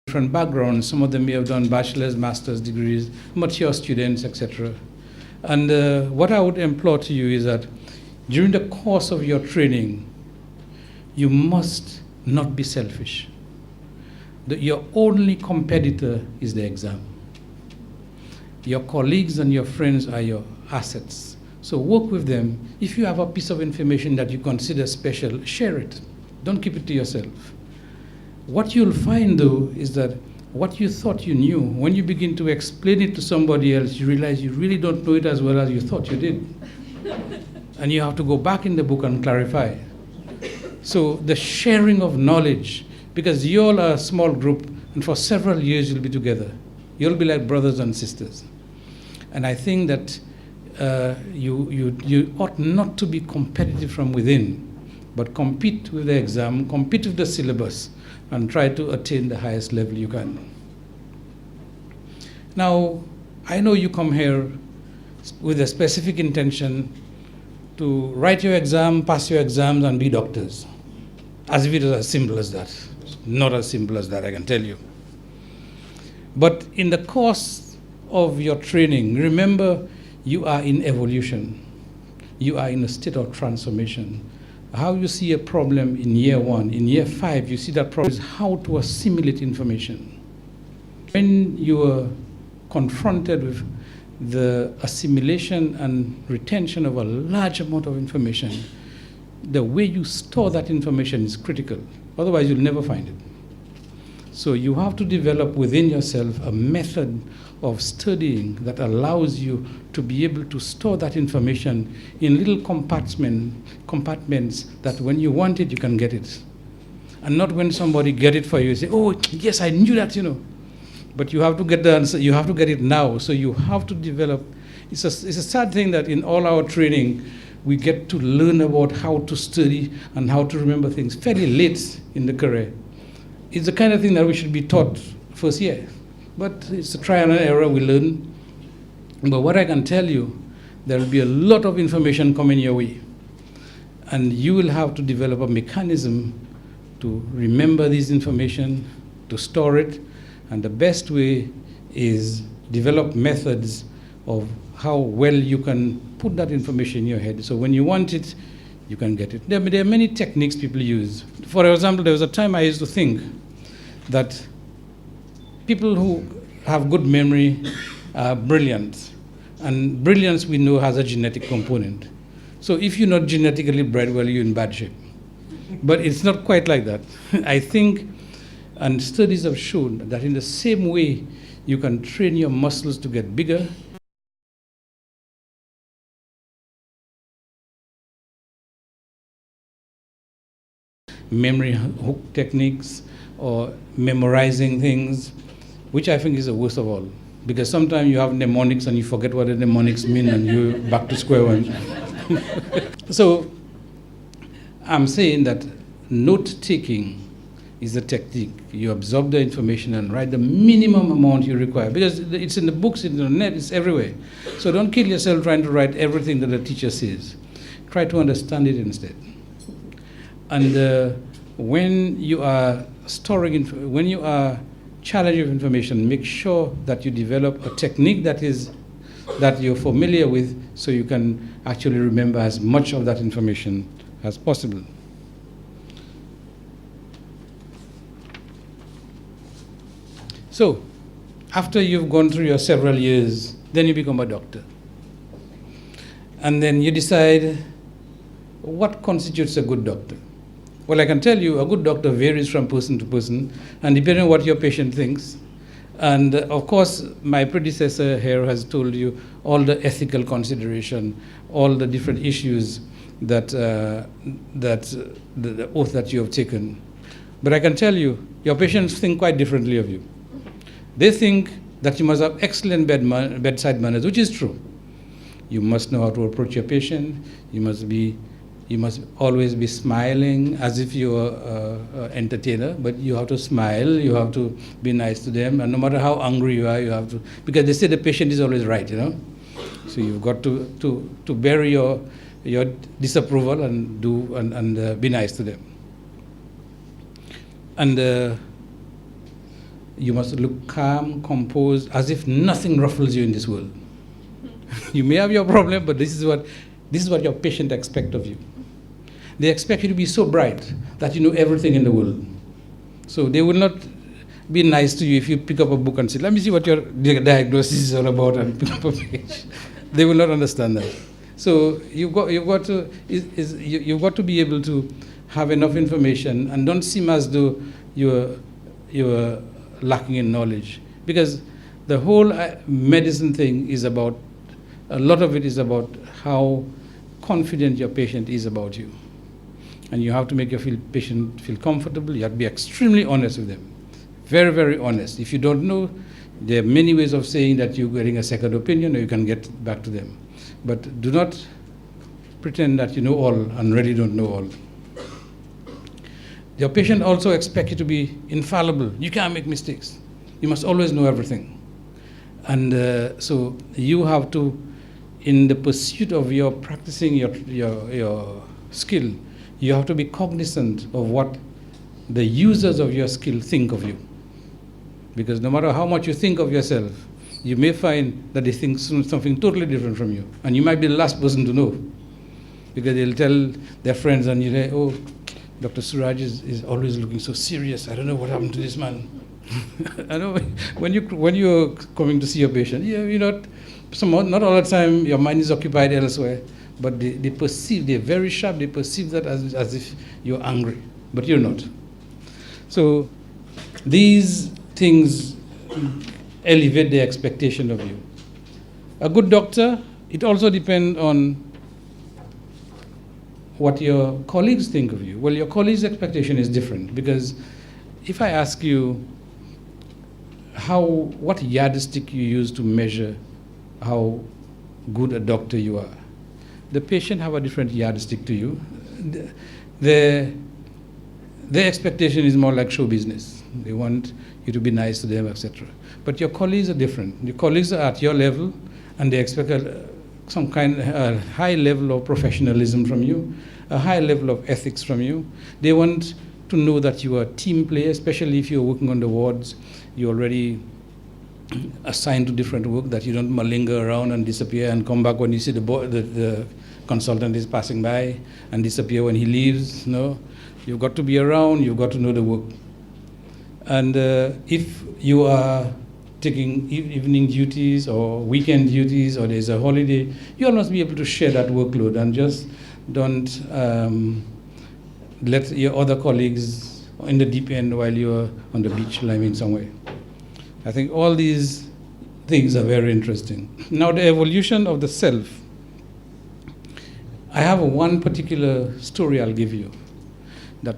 different backgrounds. Some of them may have done bachelor's, master's degrees, mature students, etc. And what I would implore to you is that during the course of your training, you must not be selfish. Your only competitor is the exam. Your colleagues and your friends are your assets. So work with them. If you have a piece of information that you consider special, share it. Don't keep it to yourself. What you'll find, though, is that what you thought you knew, when you begin to explain it to somebody else, you realize you really don't know it as well as you thought you did. And you have to go back in the book and clarify. So the sharing of knowledge, because you all are a small group, and for several years you'll be together. You'll be like brothers and sisters. And I think that you ought not to be competitive from within, but compete with the exam, compete with the syllabus, and try to attain the highest level you can. Now, I know you come here with a specific intention to write your exam, pass your exams, and be doctors. As if it is as simple as that. Not as simple as that, I can tell you. But in the course of your training, remember, you are in evolution. You are in a state of transformation. How you see a problem in year 1, in year 5, you see that problem is how to assimilate information. When you are confronted with the assimilation and retention of a large amount of information, the way you store that information is critical. Otherwise, you'll never find it. So you have to develop within yourself a method of studying that allows you to be able to store that information in little compartments that when you want it, you can get it. And not when somebody get it for you, you say, oh, yes, I knew that, But you have to get the answer, you have to get it now. So you have to develop. It's a sad thing that in all our training, we get to learn about how to study and how to remember things fairly late in the career. It's the kind of thing that we should be taught first year. But it's a trial and error, we learn. But what I can tell you, there will be a lot of information coming your way. And you will have to develop a mechanism to remember this information, to store it. And the best way is develop methods of how well you can put that information in your head. So when you want it, you can get it. There are many techniques people use. For example, there was a time I used to think that people who have good memory are brilliant. And brilliance, we know, has a genetic component. So if you're not genetically bred, well, you're in bad shape. But it's not quite like that. I think, and studies have shown that in the same way you can train your muscles to get bigger, memory hook techniques or memorizing things, which I think is the worst of all. Because sometimes you have mnemonics and you forget what the mnemonics mean and you're back to square one. So I'm saying that note-taking is a technique. You absorb the information and write the minimum amount you require. Because it's in the books, it's on the net, it's everywhere. So don't kill yourself trying to write everything that the teacher says. Try to understand it instead. And when you are when you are challenged with information, make sure that you develop a technique that you're familiar with, so you can actually remember as much of that information as possible. So, after you've gone through your several years, then you become a doctor. And then you decide what constitutes a good doctor. Well, I can tell you a good doctor varies from person to person, and depending on what your patient thinks. And of course, my predecessor here has told you all the ethical consideration, all the different issues that the oath that you have taken. But I can tell you, your patients think quite differently of you. They think that you must have excellent bedside manners, which is true. You must know how to approach your patient. You must always be smiling as if you're an entertainer, but you have to smile, you have to be nice to them, and no matter how angry you are, you have to, because they say the patient is always right, So you've got to bury your disapproval and be nice to them. And You must look calm, composed, as if nothing ruffles you in this world. You may have your problem, but this is what your patient expects of you. They expect you to be so bright that you know everything in the world. So they will not be nice to you if you pick up a book and say, let me see what your diagnosis is all about, and pick up a page. They will not understand that. So you've got to be able to have enough information and don't seem as though you're lacking in knowledge. Because the whole medicine thing is about, a lot of it is about how confident your patient is about you. And you have to make your patient feel comfortable. You have to be extremely honest with them. Very, very honest. If you don't know, there are many ways of saying that you're getting a second opinion, or you can get back to them. But do not pretend that you know all and really don't know all. Your patient also expects you to be infallible. You can't make mistakes. You must always know everything. And so you have to, in the pursuit of your practicing your skill, you have to be cognizant of what the users of your skill think of you. Because no matter how much you think of yourself, you may find that they think something totally different from you. And you might be the last person to know. Because they'll tell their friends and you say, oh, Dr. Surage is always looking so serious. I don't know what happened to this man. I know when you're coming to see your patient, not all the time your mind is occupied elsewhere, but they perceive, they're very sharp, they perceive that as if you're angry, but you're not. So these things elevate the expectation of you. A good doctor, it also depends on what your colleagues think of you. Well, your colleagues' expectation is different, because if I ask you what yardstick you use to measure how good a doctor you are, the patient have a different yardstick to you. Their expectation is more like show business. They want you to be nice to them, etc. But your colleagues are different. Your colleagues are at your level, and they expect a high level of professionalism from you, a high level of ethics from you. They want to know that you are a team player, especially if you're working on the wards. You're already assigned to different work, that you don't linger around and disappear and come back when you see the consultant is passing by and disappear when he leaves. No, you've got to be around, you've got to know the work. And if you are taking evening duties or weekend duties, or there's a holiday, you must be able to share that workload, and just don't let your other colleagues in the deep end while you're on the beach climbing somewhere. I think all these things are very interesting. Now, the evolution of the self. I have one particular story I'll give you. That